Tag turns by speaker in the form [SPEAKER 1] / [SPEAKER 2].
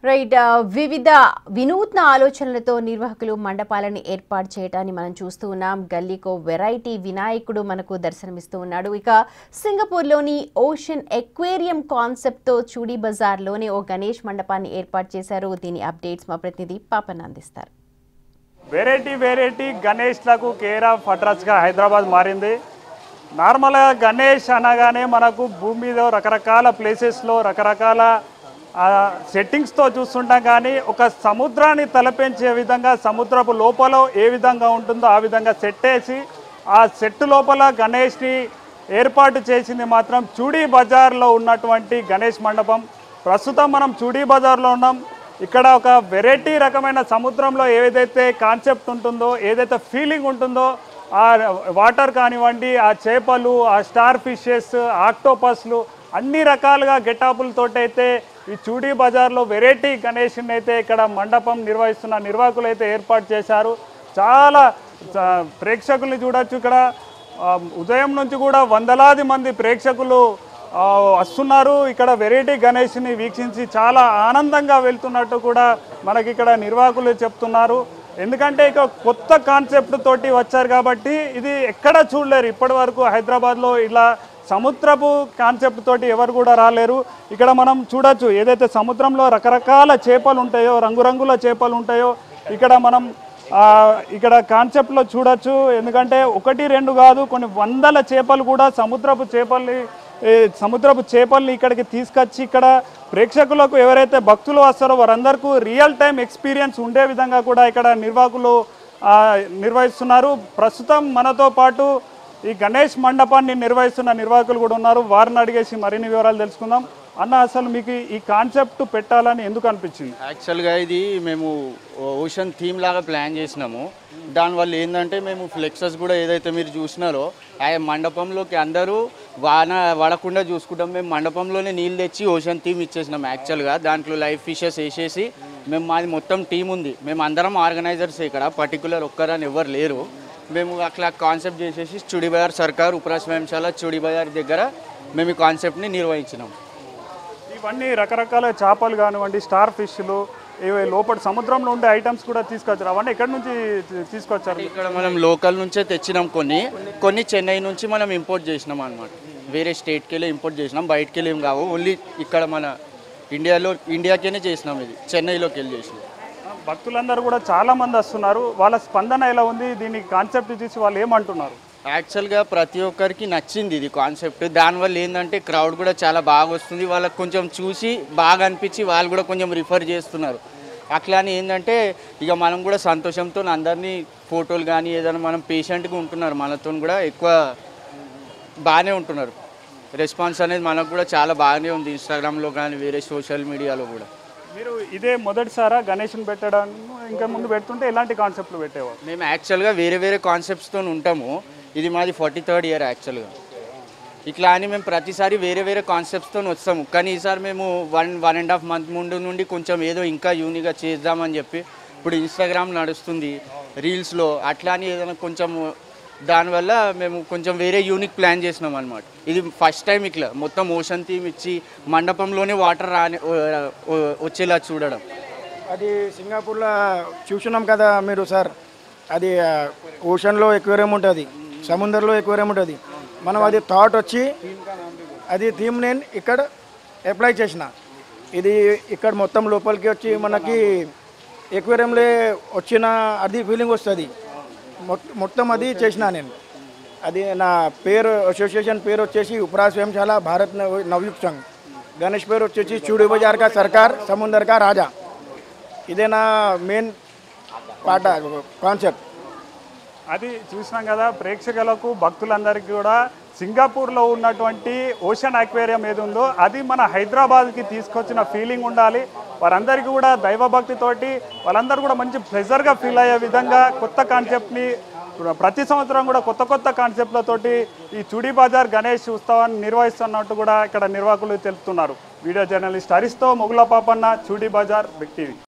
[SPEAKER 1] Right వివిధ వినూత్న ఆలోచనలతో నిర్వాహకులు మండపాలను ఏర్పాటు చేయడాన్ని మనం చూస్తూ ఉన్నాం. గల్లీకో వెరైటీ వినాయకుడు మనకు దర్శనమిస్తూ ఉన్నాడు. ఇక సింగపూర్లోని ఓషన్ ఎక్వేరియం కాన్సెప్ట్తో చూడీ బజార్లోనే ఓ గణేష్ మండపాన్ని ఏర్పాటు చేశారు. దీని అప్డేట్స్ మా ప్రతినిధి పాపన్ అందిస్తారు.
[SPEAKER 2] వెరైటీ గణేష్లకు కేర్ ఆఫ్ అడ్రస్గా హైదరాబాద్ మారింది. నార్మల్గా గణేష్ అనగానే మనకు భూమి మీద రకరకాల ప్లేసెస్లో రకరకాల సెట్టింగ్స్తో చూస్తుంటాం, కానీ ఒక సముద్రాన్ని తలపెంచే విధంగా సముద్రపు లోపల ఏ విధంగా ఉంటుందో ఆ విధంగా సెట్ వేసి ఆ సెట్ లోపల గణేష్ని ఏర్పాటు చేసింది మాత్రం చూడీ బజార్లో ఉన్నటువంటి గణేష్ మండపం. ప్రస్తుతం మనం చూడీ బజార్లో ఉన్నాం. ఇక్కడ ఒక వెరైటీ రకమైన సముద్రంలో ఏదైతే కాన్సెప్ట్ ఉంటుందో, ఏదైతే ఫీలింగ్ ఉంటుందో, ఆ వాటర్ కానివ్వండి, ఆ చేపలు, ఆ స్టార్ ఫిషెస్, ఆక్టోపస్లు అన్ని రకాలుగా గెటాపులతోటైతే ఈ చూడీ బజార్లో వెరైటీ గణేష్ని అయితే ఇక్కడ మండపం నిర్వహిస్తున్న నిర్వాహకులు అయితే ఏర్పాటు చేశారు. చాలా ప్రేక్షకుల్ని చూడొచ్చు. ఇక్కడ ఉదయం నుంచి కూడా వందలాది మంది ప్రేక్షకులు వస్తున్నారు. ఇక్కడ వెరైటీ గణేష్ని వీక్షించి చాలా ఆనందంగా వెళ్తున్నట్టు కూడా మనకి ఇక్కడ నిర్వాహకులు చెప్తున్నారు. ఎందుకంటే ఇక కొత్త కాన్సెప్ట్ తోటి వచ్చారు కాబట్టి ఇది ఎక్కడ చూడలేరు. ఇప్పటి వరకు హైదరాబాద్లో ఇలా సముద్రపు కాన్సెప్ట్ తోటి ఎవరు కూడా రాలేరు. ఇక్కడ మనం చూడొచ్చు, ఏదైతే సముద్రంలో రకరకాల చేపలు ఉంటాయో, రంగురంగుల చేపలు ఉంటాయో ఇక్కడ మనం ఇక్కడ కాన్సెప్ట్లో చూడొచ్చు. ఎందుకంటే ఒకటి రెండు కాదు, కొన్ని వందల చేపలు కూడా సముద్రపు చేపల్ని ఇక్కడికి తీసుకొచ్చి ఇక్కడ ప్రేక్షకులకు ఎవరైతే భక్తులు వస్తారో వారందరికీ రియల్ టైం ఎక్స్పీరియన్స్ ఉండే విధంగా కూడా ఇక్కడ నిర్వాహకులు నిర్వహిస్తున్నారు. ప్రస్తుతం మనతో పాటు ఈ గణేష్ మండపాన్ని నిర్వహిస్తున్న నిర్వాహకులు కూడా ఉన్నారు. వారిని అడిగేసి మరిన్ని వివరాలు తెలుసుకుందాం. అన్న, అసలు మీకు ఈ కాన్సెప్ట్ పెట్టాలని ఎందుకు అనిపించింది?
[SPEAKER 3] యాక్చువల్గా ఇది మేము ఓషన్ థీమ్ లాగా ప్లాన్ చేసినాము. దానివల్ల ఏంటంటే మేము ఫ్లెక్సెస్ కూడా ఏదైతే మీరు చూసినారో ఆ మండపంలోకి అందరూ వాన పడకుండా చూసుకుంటాం. మేము మండపంలోనే నీళ్ళు తెచ్చి ఓషన్ థీమ్ ఇచ్చేసినాం. యాక్చువల్గా దాంట్లో లైవ్ ఫిషెస్ వేసేసి మాది మొత్తం టీం ఉంది. మేము అందరం ఆర్గనైజర్స్, ఇక్కడ పర్టికులర్ ఒక్కరని ఎవరు లేరు. మేము అట్లా కాన్సెప్ట్ చేసేసి చూడీ బజార్ సర్కార్ ఉపరాశ్రమశాల చూడీ బజార్ దగ్గర మేము ఈ కాన్సెప్ట్ని నిర్వహించినాం.
[SPEAKER 2] ఇవన్నీ రకరకాల చేపలు కానివ్వండి, స్టార్ ఫిష్లు, ఇవి లోపల సముద్రంలో ఉండే ఐటమ్స్ కూడా తీసుకొచ్చారు. అవన్నీ ఎక్కడి నుంచి తీసుకొచ్చారు?
[SPEAKER 3] ఇక్కడ మనం లోకల్ నుంచే తెచ్చినాం. కొన్ని చెన్నై నుంచి మనం ఇంపోర్ట్ చేసినాం అనమాట. వేరే స్టేట్కి వెళ్ళి ఇంపోర్ట్ చేసినాం, బయటకి వెళ్ళి ఏం కావు. ఓన్లీ ఇక్కడ మన ఇండియాకేనే చేసినాం. ఇది చెన్నైలోకి వెళ్ళి చేసినాం.
[SPEAKER 2] భక్తులందరూ కూడా చాలామంది వస్తున్నారు. వాళ్ళ స్పందన ఎలా ఉంది? దీనికి కాన్సెప్ట్ చూసి వాళ్ళు ఏమంటున్నారు?
[SPEAKER 3] యాక్చువల్గా ప్రతి ఒక్కరికి నచ్చింది ఇది కాన్సెప్ట్. దానివల్ల ఏంటంటే క్రౌడ్ కూడా చాలా బాగా వస్తుంది. వాళ్ళకి కొంచెం చూసి బాగా అనిపించి వాళ్ళు కూడా కొంచెం రిఫర్ చేస్తున్నారు. అట్లా అని ఏంటంటే ఇక మనం కూడా సంతోషంతో అందరినీ ఫోటోలు కానీ ఏదైనా మనం పేషెంట్గా ఉంటున్నారు, మనతో కూడా ఎక్కువ బాగానే ఉంటున్నారు. రెస్పాన్స్ అనేది మనకు కూడా చాలా బాగానే ఉంది. ఇన్స్టాగ్రామ్లో కానీ వేరే సోషల్ మీడియాలో కూడా.
[SPEAKER 2] మీరు ఇదే మొదటిసారా గణేష్ని పెట్టడం? ఇంకా ముందు పెడుతుంటే ఎలాంటి కాన్సెప్ట్లు పెట్టేవారు?
[SPEAKER 3] మేము యాక్చువల్గా వేరే కాన్సెప్ట్స్తో ఉంటాము. ఇది మాది 43rd ఇయర్ యాక్చువల్గా. ఇట్లా అని మేము ప్రతిసారి వేరే కాన్సెప్ట్స్తో వస్తాము. కానీ ఈసారి మేము 1.5 month ముందు నుండి కొంచెం ఏదో ఇంకా యూనిక్గా చేద్దామని చెప్పి, ఇప్పుడు ఇన్స్టాగ్రామ్ నడుస్తుంది రీల్స్లో, అట్లా అని ఏదైనా కొంచెం దానివల్ల మేము కొంచెం వేరే యూనిక్ ప్లాన్ చేసినాం అనమాట. ఇది ఫస్ట్ టైం ఇట్లా మొత్తం ఓషన్ థీమ్ ఇచ్చి మండపంలోనే వాటర్ వచ్చేలా చూడడం.
[SPEAKER 4] అది సింగపూర్లో చూసినాం కదా మీరు సార్. అది ఓషన్లో ఎక్వేరియం ఉంటుంది, సముద్రంలో ఎక్వేరియం ఉంటుంది. మనం అది థాట్ వచ్చి అది థీమ్ నేను ఇక్కడ అప్లై చేసిన. ఇది ఇక్కడ మొత్తం లోపలికి వచ్చి మనకి ఎక్వేరియంలో వచ్చిన అది ఫీలింగ్ వస్తుంది. మొత్తం అది చేసిన నేను. అది నా పేరు, అసోసియేషన్ పేరు వచ్చేసి ఉపరాశ్రమశాల భారత్ నవయుగ్ సంఘ్. గణేష్ పేరు వచ్చేసి చూడీ బజార్ కా సర్కార్, సముందర్ కా రాజా. ఇదే నా మెయిన్ పాట కాన్సెప్ట్.
[SPEAKER 2] అది చూసినాం కదా, ప్రేక్షకులకు భక్తులందరికీ కూడా సింగపూర్లో ఉన్నటువంటి ఓషన్ అక్వేరియం ఏది ఉందో అది మన హైదరాబాద్కి తీసుకొచ్చిన ఫీలింగ్ ఉండాలి. వారందరికీ కూడా దైవభక్తితోటి వాళ్ళందరూ కూడా మంచి ప్లెజర్గా ఫీల్ అయ్యే విధంగా కొత్త కాన్సెప్ట్ని ప్రతి సంవత్సరం కూడా కొత్త కాన్సెప్ట్లతోటి ఈ చూడీ బజార్ గణేష్ ఉత్సవాన్ని నిర్వహిస్తున్నట్టు కూడా ఇక్కడ నిర్వాహకులు తెలుపుతున్నారు. వీడియో జర్నలిస్ట్ హరీష్తో మొగుల పాపన్న, చూడీ బజార్, బిగ్ టీవీ.